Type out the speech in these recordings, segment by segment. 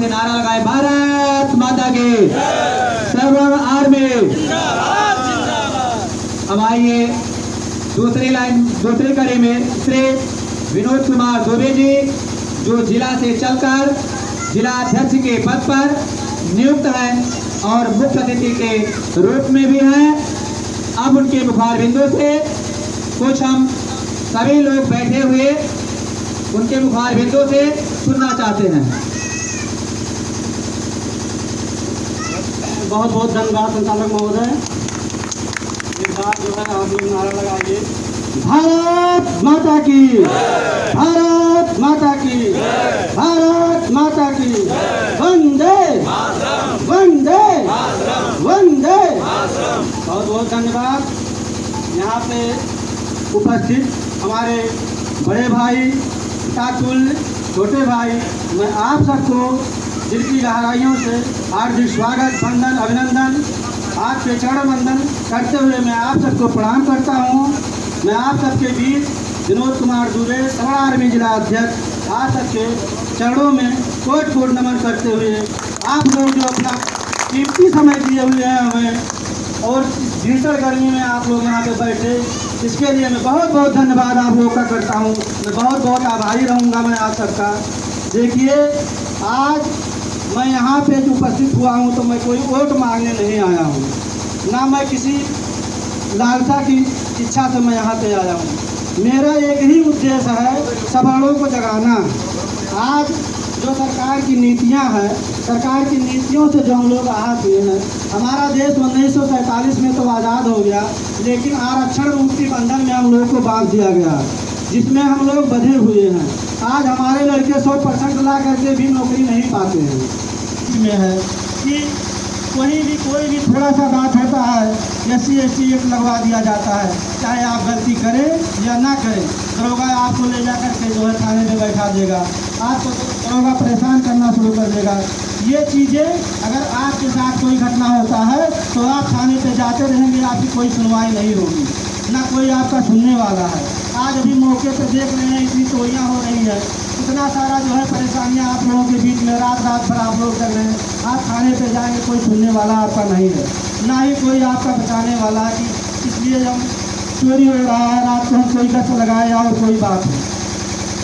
से नारा लगाए, भारत माता की सर्व आर्मी। अब आइए दूसरी कड़ी में श्री विनोद कुमार दुबे जी, जो जिला से चलकर जिला अध्यक्ष के पद पर नियुक्त हैं और मुख्य अतिथि के रूप में भी हैं। अब उनके मुखार बिंदु से कुछ हम सभी लोग बैठे हुए उनके मुखार बिंदु से सुनना चाहते हैं। बहुत बहुत धन्यवाद संचालक महोदय। एक बार जो है आप लोग नारा लगाइए, भारत माता की, भारत माता की, भारत माता की, वंदे वंदे वंदे। बहुत बहुत धन्यवाद। यहाँ पे उपस्थित हमारे बड़े भाई, तातुल्य छोटे भाई, मैं आप सबको दिल की गहराइयों से हार्दिक स्वागत, वंदन, अभिनंदन, आपके चरण वंदन करते हुए मैं आप सबको प्रणाम करता हूँ। मैं आप सबके बीच विनोद कुमार दुबे, सर्व आर्मी जिला अध्यक्ष, आप सबके चरणों में कोट कोट नमन करते हुए आप लोग जो अपना कीमती समय दिए हुए हैं हमें और भीषण गर्मी में आप लोग यहाँ पे बैठे, इसके लिए मैं बहुत बहुत धन्यवाद आप लोगों का करता हूँ। मैं बहुत बहुत आभारी रहूँगा मैं आप सबका। देखिए, आज मैं यहाँ पे जो उपस्थित हुआ हूँ तो मैं कोई वोट मांगने नहीं आया हूँ, ना मैं किसी लालसा की इच्छा से मैं यहाँ पे आया हूँ। मेरा एक ही उद्देश्य है, सबलों को जगाना। आज जो सरकार की नीतियाँ हैं, सरकार की नीतियों से जो हम लोग आहत हुए हैं। हमारा देश 1947 में तो आज़ाद हो गया, लेकिन आरक्षण रूपी बंधन में हम लोग को बांध दिया गया, जिसमें हम लोग बंधे हुए हैं। आज हमारे लड़के 100% ला करके भी नौकरी नहीं पाते हैं। में है कि कोई भी थोड़ा सा बात होता है, SC ST एक्ट लगवा दिया जाता है, चाहे आप गलती करें या ना करें, दरोगा आपको ले जा करके जो है थाने में बैठा देगा, आपको दरोगा परेशान करना शुरू कर देगा। ये चीज़ें अगर आपके साथ कोई घटना होता है तो आप थाने पे जाते रहेंगे, आपकी कोई सुनवाई नहीं होगी, ना कोई आपका सुनने वाला है। आज अभी मौके पे देख रहे हैं, इतनी चोरियाँ हो रही है, इतना सारा जो है परेशानियाँ आप लोगों के बीच में रात भर आप लोग कर रहे हैं। आप थाने पे जाएंगे, कोई सुनने वाला आपका नहीं है, ना ही कोई आपका बचाने वाला है कि इसलिए हम चोरी हो रहा है, रात को हम कोई गश्त लगाए और कोई बात है।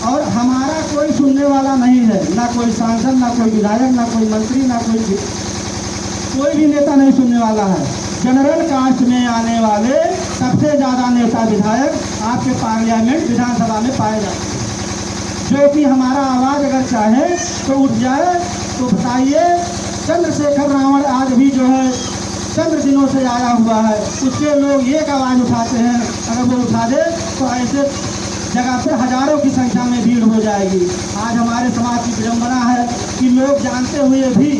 और हमारा कोई सुनने वाला नहीं है, ना कोई सांसद, ना कोई विधायक, ना कोई मंत्री, ना कोई भी नेता नहीं सुनने वाला है। जनरल कास्ट में आने वाले सबसे ज़्यादा नेता विधायक आपके पार्लियामेंट विधानसभा में पाए जाते हैं, जो कि हमारा आवाज़ अगर चाहे तो उठ जाए। तो बताइए, चंद्रशेखर रावण आज भी जो है चंद्र दिनों से आया हुआ है, उसके लोग एक आवाज़ उठाते हैं, अगर वो उठा दे तो ऐसे जगह पे हजारों की संख्या में भीड़ हो जाएगी। आज हमारे समाज की विडंबना है कि लोग जानते हुए भी,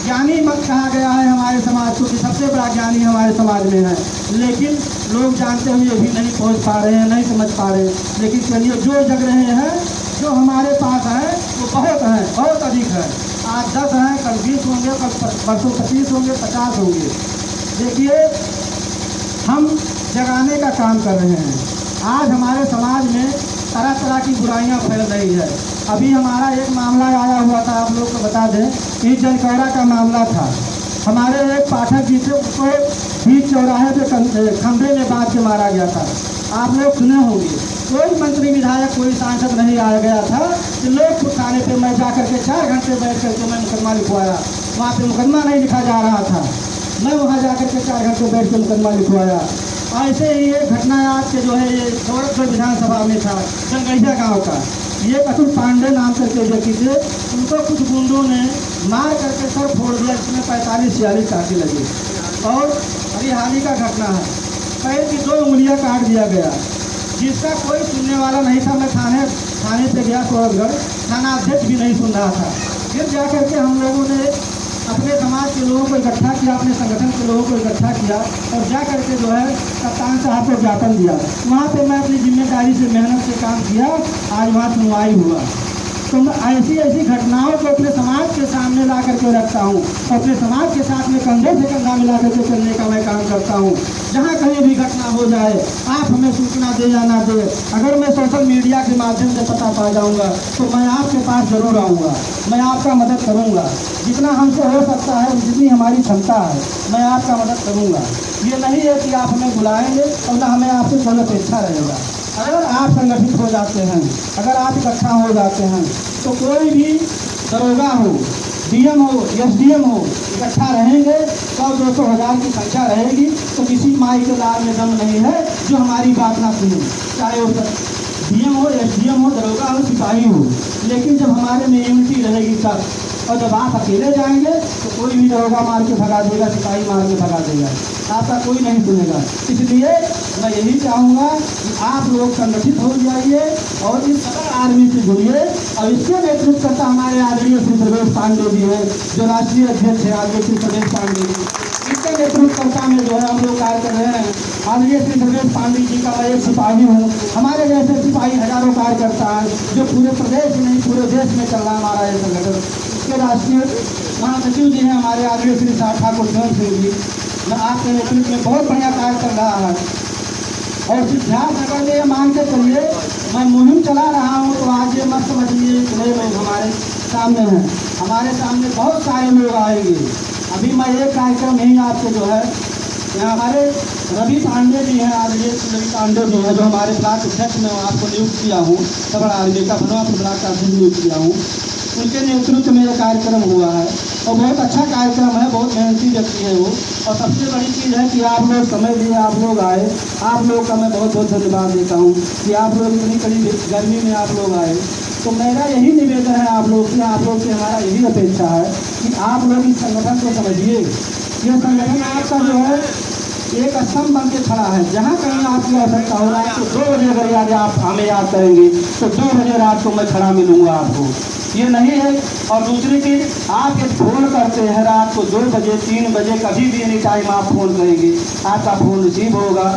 ज्ञानी मत कहा गया है हमारे समाज को कि सबसे बड़ा ज्ञानी हमारे समाज में है, लेकिन लोग जानते हुए भी नहीं पहुंच पा रहे हैं, नहीं समझ पा रहे हैं। लेकिन चलिए, जो जग रहे हैं, जो हमारे पास है वो बहुत हैं, बहुत अधिक है। आज 10 हैं, कल 20 होंगे, कल परसों 25 होंगे, 50 होंगे। देखिए, हम जगाने का काम कर रहे हैं। आज हमारे समाज में तरह तरह की बुराइयां फैल रही है। अभी हमारा एक मामला आया हुआ था, आप लोग को बता दें, कि जनकौरा का मामला था। हमारे एक पाठक जी थे, उसको बीच चौराहे पे खंभे में बांध के मारा गया था। आप लोग सुने होंगे, कोई मंत्री विधायक, कोई सांसद नहीं आया गया था कि लोग थाने पे मैं जा करके 4 घंटे बैठ करके मैं मुकदमा लिखवाया। वहाँ पे मुकदमा नहीं लिखा जा रहा था, मैं वहाँ जा करके 4 घंटे बैठ के मुकदमा लिखवाया। ऐसे ही एक घटना आज के जो है ये गोरखपुर विधानसभा में था, जंगैया गाँव का। ये अतुल पांडे नाम करके व्यक्ति थे, उनको कुछ गुंडों ने मार करके सर फोड़ दिया, जिसमें 45-46 टाँके लगे। और अभी हाल ही का घटना है, पैर की 2 उंगलियां काट दिया गया, जिसका कोई सुनने वाला नहीं था। मैं थाने पे गया सूरतगढ़, थाना अध्यक्ष भी नहीं सुन रहा था। फिर जा करके हम लोगों ने अपने समाज के लोगों को इकट्ठा किया, अपने संगठन के लोगों को इकट्ठा किया और जा करके जो है कप्तान साहब को ज्ञापन दिया। वहाँ पे मैं अपनी जिम्मेदारी से मेहनत से काम किया, आज वहाँ सुनवाई हुआ। तो मैं ऐसी ऐसी घटनाओं को अपने समाज के सामने ला करके रखता हूँ और अपने समाज के साथ में कंधे से कंधा मिला करके चलने का मैं काम करता हूँ। जहाँ कहीं भी घटना हो जाए आप हमें सूचना दे या ना दे, अगर मैं सोशल मीडिया के माध्यम से पता पा जाऊँगा तो मैं आपके पास ज़रूर आऊँगा, मैं आपका मदद करूँगा। जितना हमसे हो सकता है, जितनी हमारी क्षमता है, मैं आपका मदद करूँगा। ये नहीं है कि आप हमें बुलाएंगे और ना हमें आपसे कोई अपेक्षा रहेगा। अगर आप संगठित हो जाते हैं, अगर आप इकट्ठा हो जाते हैं, तो कोई भी दरोगा हो, डीएम हो, एसडीएम हो, इकट्ठा रहेंगे, 100-200 हज़ार की संख्या रहेगी, तो किसी माई के लाल में दम नहीं है जो हमारी बात ना सुने, चाहे वो डीएम हो, एसडीएम हो, दरोगा हो, सिपाही हो। लेकिन जब हमारे में यूनिटी रहेगी तब, और जब आप अकेले जाएंगे तो कोई भी दरोगा मार के भगा देगा, सिपाही मार के भगा देगा, आपका कोई नहीं सुनेगा। इसलिए मैं यही चाहूँगा कि आप लोग संगठित हो जाइए और इस सदर आर्मी से जुड़िए। और इसके नेतृत्व करता हमारे आदरणीय श्री प्रवेश पांडे जी है, जो राष्ट्रीय अध्यक्ष है आदरणीय श्री प्रवेश पांडे जी, इसके नेतृत्वकर्ता में जो है हम लोग कार्य कर रहे हैं। आदरणीय श्री प्रवेश पांडे जी का मैं एक सिपाही हूँ, हमारे जैसे सिपाही हजारों कार्य करता है, जो पूरे प्रदेश में नहीं पूरे देश में चल रहा है हमारा ये संगठन। इसके राष्ट्रीय महासचिव जी हैं हमारे आदरणीय श्री ठाकुर सिंह जी, मैं आपके नेतृत्व में बहुत बढ़िया कार्य कर रहा है। और सिद्धार्थनगर में ये मान के चलिए मैं मुहिम चला रहा हूँ, तो आज ये मत समझिए इतने लोग हमारे सामने हैं, हमारे सामने बहुत सारे लोग आएंगे। अभी मैं एक कार्यक्रम यही आपके जो है, यहाँ हमारे रवि पांडे जी हैं, आदरणीय रवि पांडे जी हैं, जो हमारे ब्लॉक अध्यक्ष में आपको नियुक्त किया हूँ, सबर आदमी का भनवापुर ब्लॉक का अध्यक्ष नियुक्त किया हूँ, उनके नेतृत्व में यह कार्यक्रम हुआ है और बहुत अच्छा कार्यक्रम है, बहुत मेहनती व्यक्ति है वो। और सबसे बड़ी चीज़ है कि आप लोग समय दिए, आप लोग आए, आप लोग का मैं बहुत बहुत धन्यवाद देता हूँ कि आप लोग इतनी कड़ी गर्मी में आप लोग आए। तो मेरा यही निवेदन है आप लोग से, आप लोग से हमारा यही अपेक्षा है कि आप लोग इस संगठन को समझिए। ये संगठन आपका जो है एक स्तंभ बन के खड़ा है, जहाँ कहीं आपकी आवश्यकता हो, रात को 2 बजे अगर याद आप हमें याद करेंगे तो 2 बजे रात को मैं खड़ा मिलूँगा आपको, ये नहीं है। और दूसरी चीज़, आप ये फ़ोन करते हैं रात को 2 बजे 3 बजे, कभी भी एनी टाइम आप फ़ोन करेंगे, आपका फ़ोन रिसीव होगा।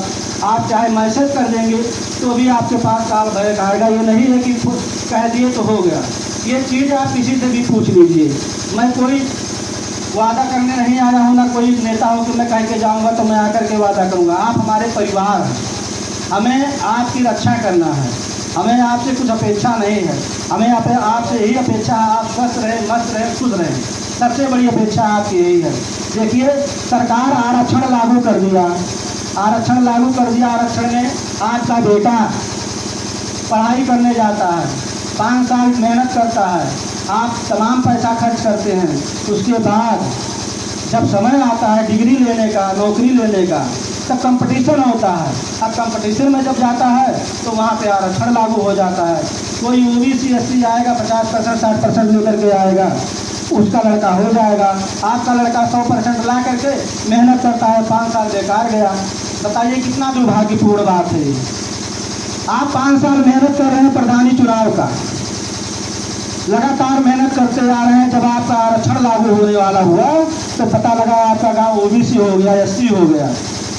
आप चाहे मैसेज कर देंगे तो भी आपके पास कॉल बैक आएगा। ये नहीं है कि कह दिए तो हो गया, ये चीज़ आप किसी से भी पूछ लीजिए। मैं कोई वादा करने नहीं आया हूँ, ना कोई नेता हो कि मैं कह के जाऊँगा तो मैं आकर के वादा करूँगा। आप हमारे परिवार हैं, हमें आपकी रक्षा करना है, हमें आपसे कुछ अपेक्षा नहीं है, हमें आपसे यही अपेक्षा है आप स्वस्थ रहें, मस्त रहें, खुश रहें। सबसे बड़ी अपेक्षा आपकी यही है। देखिए, सरकार आरक्षण लागू कर दिया, आरक्षण लागू कर दिया। आरक्षण में आज का बेटा पढ़ाई करने जाता है, 5 साल मेहनत करता है, आप तमाम पैसा खर्च करते हैं, उसके बाद जब समय आता है डिग्री लेने का, नौकरी लेने का, तब कंपटीशन होता है। अब कंपटीशन में जब जाता है तो वहाँ पे आरक्षण लागू हो जाता है। कोई ओबीसी एससी आएगा 50% 60% लेकर के आएगा, उसका लड़का हो जाएगा। आपका लड़का 100% ला करके मेहनत करता है, 5 साल बेकार गया। बताइए कितना दुर्भाग्यपूर्ण बात है। आप 5 साल मेहनत कर रहे हैं प्रधानी चुनाव का, लगातार मेहनत करते जा रहे हैं। जब आपका आरक्षण लागू होने वाला हुआ तो पता लगा आपका गांव ओबीसी हो गया, एससी हो गया।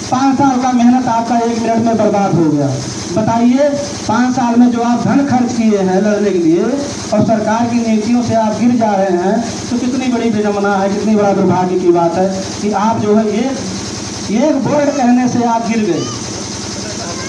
5 साल का मेहनत आपका 1 मिनट में बर्बाद हो गया। बताइए 5 साल में जो आप धन खर्च किए हैं लड़ने के लिए और सरकार की नीतियों से आप गिर जा रहे हैं, तो कितनी बड़ी विडंबना है, कितनी बड़ा दुर्भाग्य की बात है कि आप जो है एक वर्ड कहने से आप गिर गए,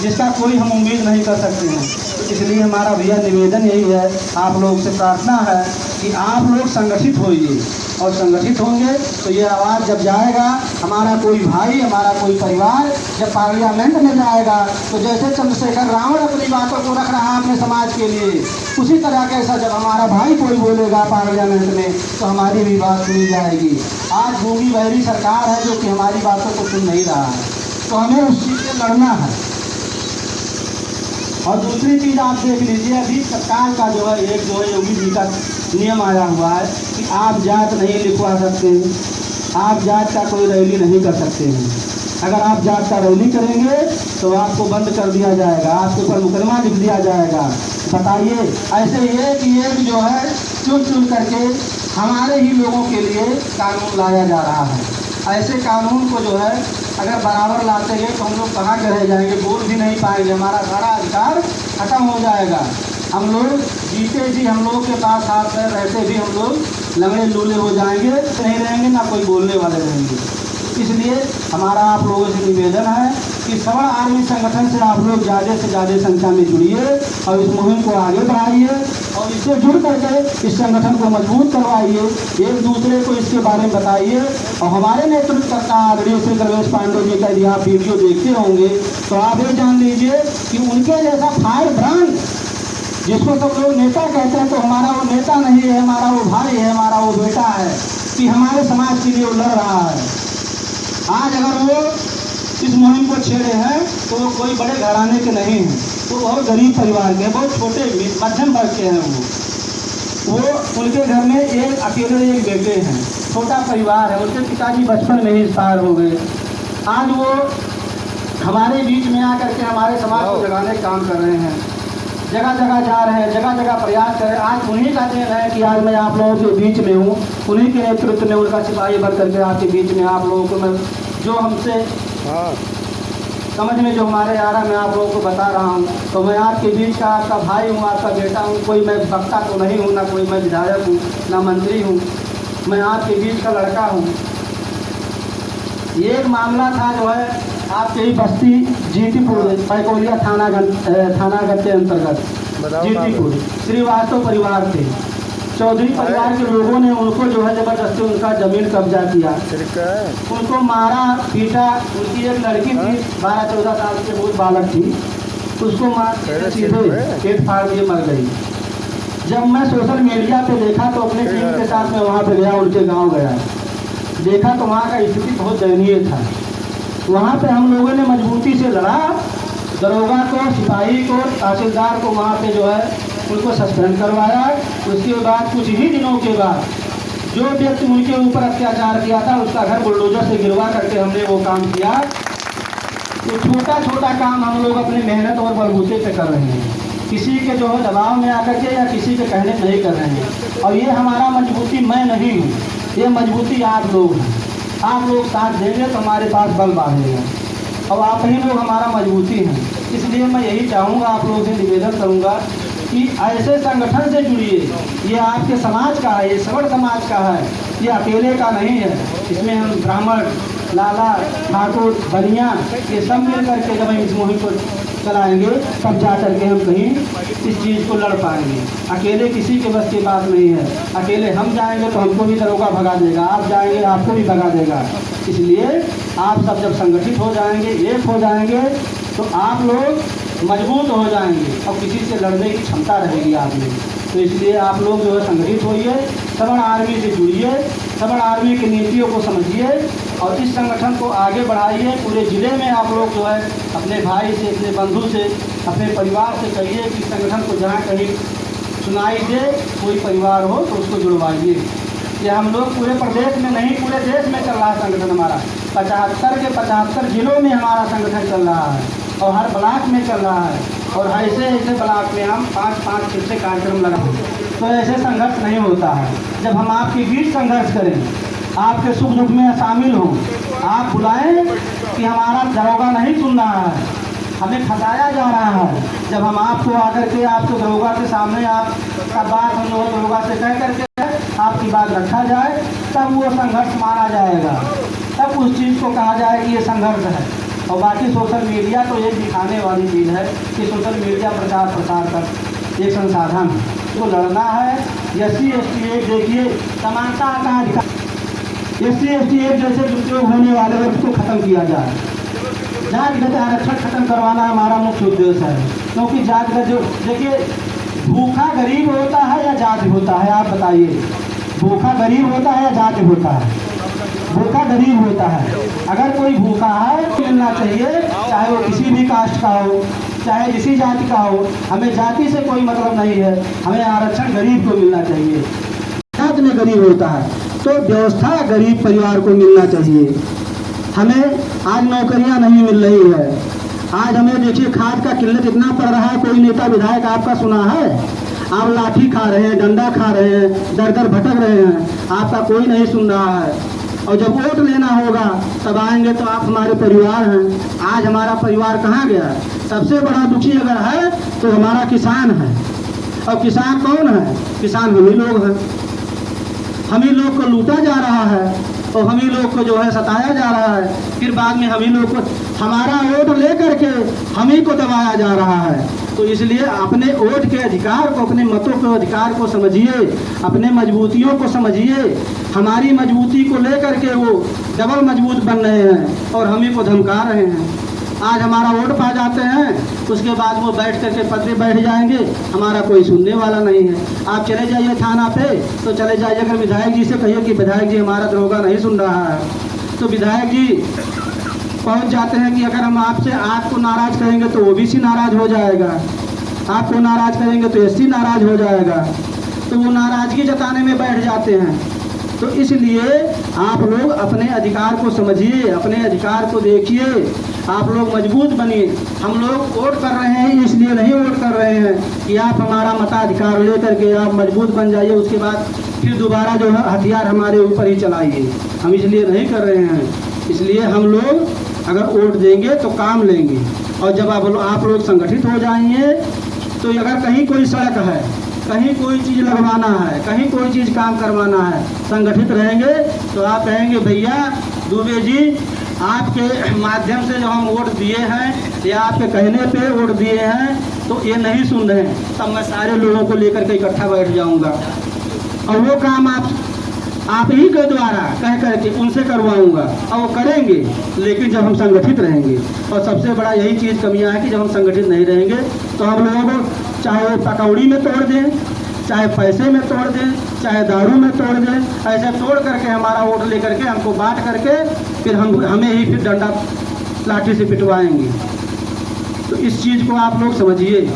जिसका कोई हम उम्मीद नहीं कर सकते हैं। इसलिए हमारा भैया निवेदन यही है, आप लोग से प्रार्थना है कि आप लोग संगठित होइए, और संगठित होंगे तो ये आवाज़ जब जाएगा, हमारा कोई भाई, हमारा कोई परिवार जब पार्लियामेंट में जाएगा, तो जैसे चंद्रशेखर रावण अपनी बातों को रख रहा है अपने समाज के लिए, उसी तरह कैसा जब हमारा भाई कोई बोलेगा पार्लियामेंट में तो हमारी भी बात सुनी जाएगी। आज गूंगी बहरी सरकार है जो कि हमारी बातों को सुन नहीं रहा है, तो हमें उस चीज़ से लड़ना है। और दूसरी चीज़ आप देख लीजिए, अभी सरकार का जो है एक जो है योगी जी का नियम आया हुआ है कि आप जात नहीं लिखवा सकते हैं, आप जात का कोई रैली नहीं कर सकते हैं। अगर आप जात का रैली करेंगे तो आपको बंद कर दिया जाएगा, आपके ऊपर मुकदमा लिख दिया जाएगा। बताइए, ऐसे एक जो है चुन चुन करके हमारे ही लोगों के लिए कानून लाया जा रहा है। ऐसे कानून को जो है अगर बराबर लाते गए तो हम लोग कहाँ के रह जाएंगे, बोल भी नहीं पाएंगे, हमारा सारा अधिकार खत्म हो जाएगा। हम लोग जीते जी हम लोग के पास हाथ में रहते भी हम लोग लंगड़े लूले हो जाएंगे, नहीं रहेंगे ना कोई बोलने वाले रहेंगे। इसलिए हमारा आप लोगों से निवेदन है कि सवर्ण आर्मी संगठन से आप लोग ज़्यादा से ज़्यादा संख्या में जुड़िए और इस मुहिम को आगे बढ़ाइए और इससे जुड़ करके इस संगठन को मजबूत करवाइए, एक दूसरे को इसके बारे में बताइए। और हमारे नेतृत्वकर्ता आदरणीय श्री गर्वेश पांडे जी का यदि आप वीडियो देखते होंगे तो आप ये जान लीजिए कि उनके जैसा फायर ब्रांड जिसको सब लोग नेता कहते हैं, तो हमारा वो नेता नहीं है, हमारा वो भाई है, हमारा वो बेटा है कि हमारे समाज के लिए वो लड़ रहा है। आज अगर वो इस मुहिम को छेड़े हैं तो वो कोई बड़े घराने के नहीं हैं, तो बहुत गरीब परिवार के, बहुत छोटे मध्यम वर्ग के हैं। वो उनके घर में एक अकेले एक बेटे हैं, छोटा परिवार है, उनके पिताजी बचपन में ही एक्सपायर हो गए। आज वो हमारे बीच में आकर के हमारे समाज को जगाने का काम कर रहे हैं, जगह जगह जा रहे हैं, जगह जगह प्रयास कर रहे हैं। आज उन्हीं का देन है कि आज मैं आप लोगों के बीच में हूँ, उन्हीं के नेतृत्व में उनका सिपाही बन करके आपके बीच में आप लोगों को मैं जो हमसे समझ में जो हमारे आ रहा मैं आप लोगों को बता रहा हूँ। तो मैं आपके बीच का आपका भाई हूँ, आपका बेटा हूँ, कोई मैं वक्ता तो नहीं हूँ, ना कोई मैं विधायक हूँ, ना मंत्री हूँ, मैं आपके बीच का लड़का हूँ। एक मामला था जो है आपके ही बस्ती जीतीपुर पैकोलिया थाना के अंतर्गत जीतीपुर श्रीवास्तव परिवार थे, चौधरी परिवार के लोगों ने उनको जो है जबरदस्ती उनका जमीन कब्जा किया, उनको मारा पीटा। उनकी एक लड़की थी 12-14 साल की, बहुत बालक थी, उसको मार सीधे पेट फाड़ दिए, मर गई। जब मैं सोशल मीडिया पे देखा तो अपने टीम के साथ में वहाँ पे गया, उनके गांव गया, देखा तो वहाँ का स्थिति बहुत दयनीय था। वहाँ पे हम लोगों ने मजबूती से लड़ा, दरोगा को, सिपाही को, तहसीलदार को वहाँ पे जो है उनको सस्पेंड करवाया। उसके बाद कुछ ही दिनों के बाद जो व्यक्ति उनके ऊपर अत्याचार किया था उसका घर बुलडोजर से गिरवा करके हमने वो काम किया। तो छोटा छोटा काम हम लोग अपनी मेहनत और बलबूते पे कर रहे हैं, किसी के जो है दबाव में आकर के या किसी के कहने नहीं कर रहे हैं। और ये हमारा मजबूती मैं नहीं हूँ, ये मजबूती आप लोग हैं। आप लोग साथ देंगे तो हमारे पास बल बढ़ेगा और आप ही लोग हमारा मजबूती हैं। इसलिए मैं यही चाहूँगा, आप लोगों से निवेदन करूँगा कि ऐसे संगठन से जुड़िए। ये आपके समाज का है, ये सवर्ण समाज का है, ये अकेले का नहीं है। इसमें हम ब्राह्मण, लाला, ठाकुर, बनिया ये सब मिल करके जब हम इस मुहिम को चलाएंगे तब जा करके हम कहीं इस चीज़ को लड़ पाएंगे। अकेले किसी के बस की बात नहीं है, अकेले हम जाएंगे तो हमको भी दरोगा भगा देगा, आप जाएंगे आपको भी भगा देगा। इसलिए आप सब जब संगठित हो जाएंगे, एक हो जाएंगे, तो आप लोग मजबूत हो जाएंगे और किसी से लड़ने की क्षमता रहेगी आप में। तो इसलिए आप लोग जो है संगठित होइए, सवर्ण आर्मी से जुड़िए, सवर्ण आर्मी की नीतियों को समझिए और इस संगठन को आगे बढ़ाइए। पूरे ज़िले में आप लोग जो है अपने भाई से, अपने बंधु से, अपने परिवार से कहिए कि संगठन को जहाँ कहीं सुनाई दे कोई परिवार हो तो उसको जुड़वाइए। ये हम लोग पूरे प्रदेश में नहीं, पूरे देश में चल रहा है संगठन हमारा। 75 के 75 जिलों में हमारा संगठन चल रहा है और हर ब्लॉक में चल रहा है। और ऐसे ऐसे ब्लॉक में हम 5-5 6 कार्यक्रम लगाएं। तो ऐसे संघर्ष नहीं होता है। जब हम आपके बीच संघर्ष करें, आपके सुख दुख में शामिल हों, आप बुलाएं कि हमारा दरोगा नहीं सुन रहा है, हमें फंसाया जा रहा है। जब हम आपको आकर के आपके दरोगा के सामने आपका बात हम लोग दरोगा से कह करके आपकी बात रखा जाए, तब वो संघर्ष माना जाएगा, तब उस चीज़ को कहा जाए कि ये संघर्ष है। और बाकी सोशल मीडिया तो एक दिखाने वाली चीज़ है कि सोशल मीडिया प्रचार प्रसार का एक संसाधन तो लड़ना है। SC/ST एक्ट देखिए, समानता का अधिकार, SC/ST एक्ट जैसे दुरुपयोग होने वाले हैं उसको खत्म किया जाए। जातिगत आरक्षण खत्म करवाना हमारा मुख्य उद्देश्य है। क्योंकि जातिगत जो देखिए, भूखा गरीब होता है या जाति होता है, आप बताइए, भूखा गरीब होता है या जाति होता है? भूखा गरीब होता है। अगर कोई भूखा है तो मिलना चाहिए, चाहे वो किसी भी कास्ट का हो, चाहे किसी जाति का हो। हमें जाति से कोई मतलब नहीं है, हमें आरक्षण गरीब को मिलना चाहिए। जाति में गरीब होता है तो व्यवस्था गरीब परिवार को मिलना चाहिए। हमें आज नौकरियां नहीं मिल रही है। आज हमें देखिए खाद का किल्लत इतना पड़ रहा है, कोई नेता विधायक आपका सुना है? आप लाठी खा रहे हैं, डंडा खा रहे हैं, दर दर भटक रहे हैं, आपका कोई नहीं सुन रहा है। और जब वोट लेना होगा तब आएंगे तो आप हमारे परिवार हैं। आज हमारा परिवार कहाँ गया? सबसे बड़ा दुखी अगर है तो हमारा किसान है। और किसान कौन है? किसान हम ही लोग हैं। हम ही लोग को लूटा जा रहा है और हम ही लोग को जो है सताया जा रहा है। फिर बाद में हम ही लोग को हमारा वोट लेकर के हम ही को दबाया जा रहा है। तो इसलिए अपने वोट के अधिकार को, अपने मतों के अधिकार को समझिए, अपने मजबूतियों को समझिए। हमारी मजबूती को लेकर के वो डबल मजबूत बन रहे हैं और हम ही को धमका रहे हैं। आज हमारा वोट पा जाते हैं, उसके बाद वो बैठ करके पद बैठ जाएंगे, हमारा कोई सुनने वाला नहीं है। आप चले जाइए थाना पे तो चले जाइए, अगर विधायक जी से कहिए कि विधायक जी हमारा दरोगा नहीं सुन रहा है, तो विधायक जी पहुंच जाते हैं कि अगर हम आपको नाराज करेंगे तो ओबीसी नाराज हो जाएगा, आपको नाराज करेंगे तो एससी नाराज हो जाएगा, तो वो नाराजगी जताने में बैठ जाते हैं। तो इसलिए आप लोग अपने अधिकार को समझिए, अपने अधिकार को देखिए, आप लोग मजबूत बनिए। हम लोग वोट कर रहे हैं इसलिए नहीं वोट कर रहे हैं कि आप हमारा मताधिकार लेकर के आप मजबूत बन जाइए, उसके बाद फिर दोबारा जो है हथियार हमारे ऊपर ही चलाइए। हम इसलिए नहीं कर रहे हैं। इसलिए हम लोग अगर वोट देंगे तो काम लेंगे, और जब आप लोग संगठित हो जाएंगे तो अगर कहीं कोई सड़क है, कहीं कोई चीज़ लगवाना है, कहीं कोई चीज़ काम करवाना है, संगठित रहेंगे तो आप कहेंगे भैया दुबे जी आपके माध्यम से जो हम वोट दिए हैं या आपके कहने पे वोट दिए हैं तो ये नहीं सुन रहे हैं, तब मैं सारे लोगों को लेकर के इकट्ठा बैठ जाऊंगा और वो काम आप ही के द्वारा कह करके उनसे करवाऊंगा और वो करेंगे। लेकिन जब हम संगठित रहेंगे, और सबसे बड़ा यही चीज़ कमियां है कि जब हम संगठित नहीं रहेंगे तो हम लोगों को चाहे पकौड़ी में तोड़ दें, चाहे पैसे में तोड़ दें, चाहे दारू में तोड़ दें, ऐसे तोड़ करके हमारा वोट लेकर के हमको बांट करके फिर हमें ही फिर डंडा लाठी से पिटवाएंगे। तो इस चीज़ को आप लोग समझिए।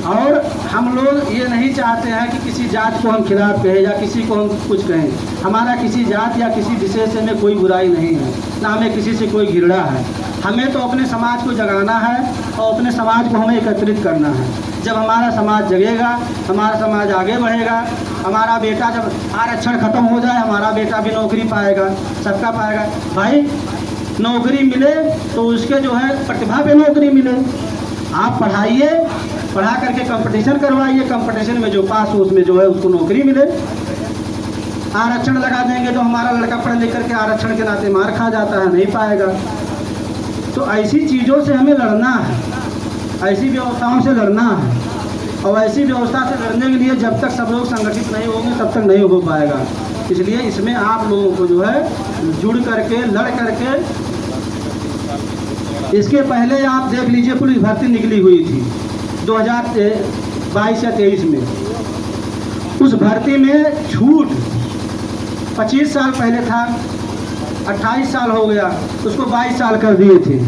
और हम लोग ये नहीं चाहते हैं कि किसी जात को हम खिलाफ कहें या किसी को हम कुछ कहें। हमारा किसी जात या किसी विषय से में कोई बुराई नहीं है, ना हमें किसी से कोई घृणा है। हमें तो अपने समाज को जगाना है और अपने समाज को हमें एकत्रित करना है। जब हमारा समाज जगेगा, हमारा समाज आगे बढ़ेगा। हमारा बेटा जब आरक्षण खत्म हो जाए, हमारा बेटा भी नौकरी पाएगा, सबका पाएगा। भाई नौकरी मिले तो उसके जो है प्रतिभा पे नौकरी मिले। आप पढ़ाइए, पढ़ा करके कंपटीशन करवाइए, कंपटीशन में जो पास हो उसमें जो है उसको नौकरी मिले। आरक्षण लगा देंगे तो हमारा लड़का पढ़ लिख करके आरक्षण के नाते मार खा जाता है, नहीं पाएगा। तो ऐसी चीज़ों से हमें लड़ना है, ऐसी व्यवस्थाओं से लड़ना है। और ऐसी व्यवस्था से लड़ने के लिए जब तक सब लोग संगठित नहीं होंगे तब तक नहीं हो पाएगा। इसलिए इसमें आप लोगों को जो है जुड़ करके, लड़ करके, इसके पहले आप देख लीजिए पुलिस भर्ती निकली हुई थी 2022 या 23 में। उस भर्ती में छूट 25 साल पहले था, 28 साल हो गया, उसको 22 साल कर दिए थे।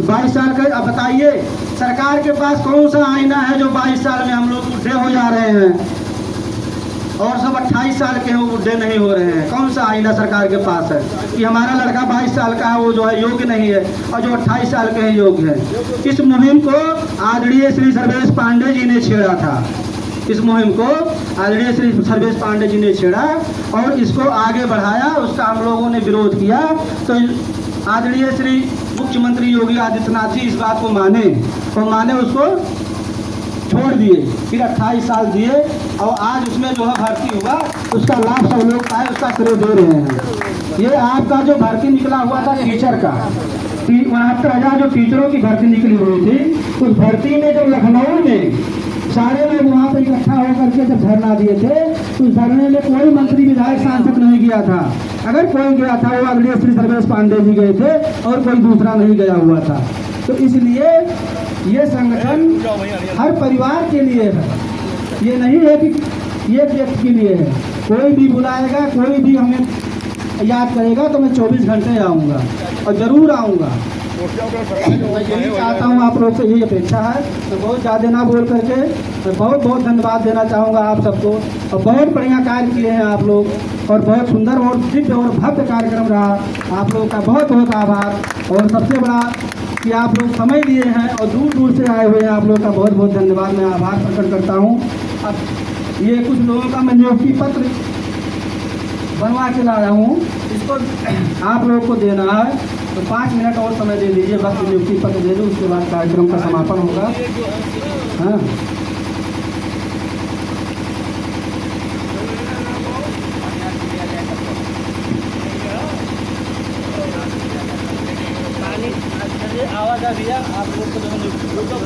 22 साल का, अब बताइए सरकार के पास कौन सा आईना है जो 22 साल में हम लोग बूढ़े हो जा रहे हैं और सब 28 साल के हैं वो बूढ़े नहीं हो रहे हैं। कौन सा आईना सरकार के पास है कि हमारा लड़का 22 साल का है वो जो है योग्य नहीं है और जो 28 साल के हैं योग्य है। इस मुहिम को आदरणीय श्री सर्वेश पांडे जी ने छेड़ा था। इस मुहिम को आदरणीय श्री सर्वेश पांडे जी ने छेड़ा और इसको आगे बढ़ाया, उसका हम लोगों ने विरोध किया। तो आदरणीय श्री मुख्यमंत्री योगी आदित्यनाथ जी इस बात को माने उसको छोड़ दिए, फिर 28 साल दिए और आज उसमें जो है भर्ती हुआ, उसका लाभ सब लोग पाए, उसका श्रेय दे रहे हैं। ये आपका जो भर्ती निकला हुआ था टीचर का, 69,000 जो टीचरों की भर्ती निकली हुई थी, उस भर्ती में जब लखनऊ में सारे लोग वहाँ पर इकट्ठा होकर के जब धरना दिए थे, उस धरने में कोई मंत्री विधायक सांसद नहीं गया था। अगर कोई गया था वो आदरणीय श्री सर्वेश पांडे जी गए थे और कोई दूसरा नहीं गया हुआ था। तो इसलिए ये संगठन हर परिवार के लिए है, ये नहीं है कि ये व्यक्ति के लिए है। कोई भी बुलाएगा, कोई भी हमें याद करेगा तो मैं 24 घंटे आऊँगा और ज़रूर आऊँगा। मैं यही चाहता हूँ, आप लोग से यही अपेक्षा है। तो बहुत ज़्यादा ना बोल करके मैं बहुत बहुत धन्यवाद देना चाहूँगा आप सबको। और बहुत बढ़िया कार्य किए हैं आप लोग और बहुत सुंदर और दिव्य और भव्य कार्यक्रम रहा। आप लोगों का बहुत बहुत आभार। और सबसे बड़ा कि आप लोग समय दिए हैं और दूर दूर से आए हुए हैं, आप लोगों का बहुत बहुत धन्यवाद, मैं आभार प्रकट करता हूँ। अब ये कुछ लोगों का मैं नियुक्ति पत्र बनवा के ला रहा हूँ, इसको आप लोगों को देना है। तो 5 मिनट और समय दे दीजिए, बस नियुक्ति पत्र दे दो, उसके बाद कार्यक्रम का समापन होगा। हाँ।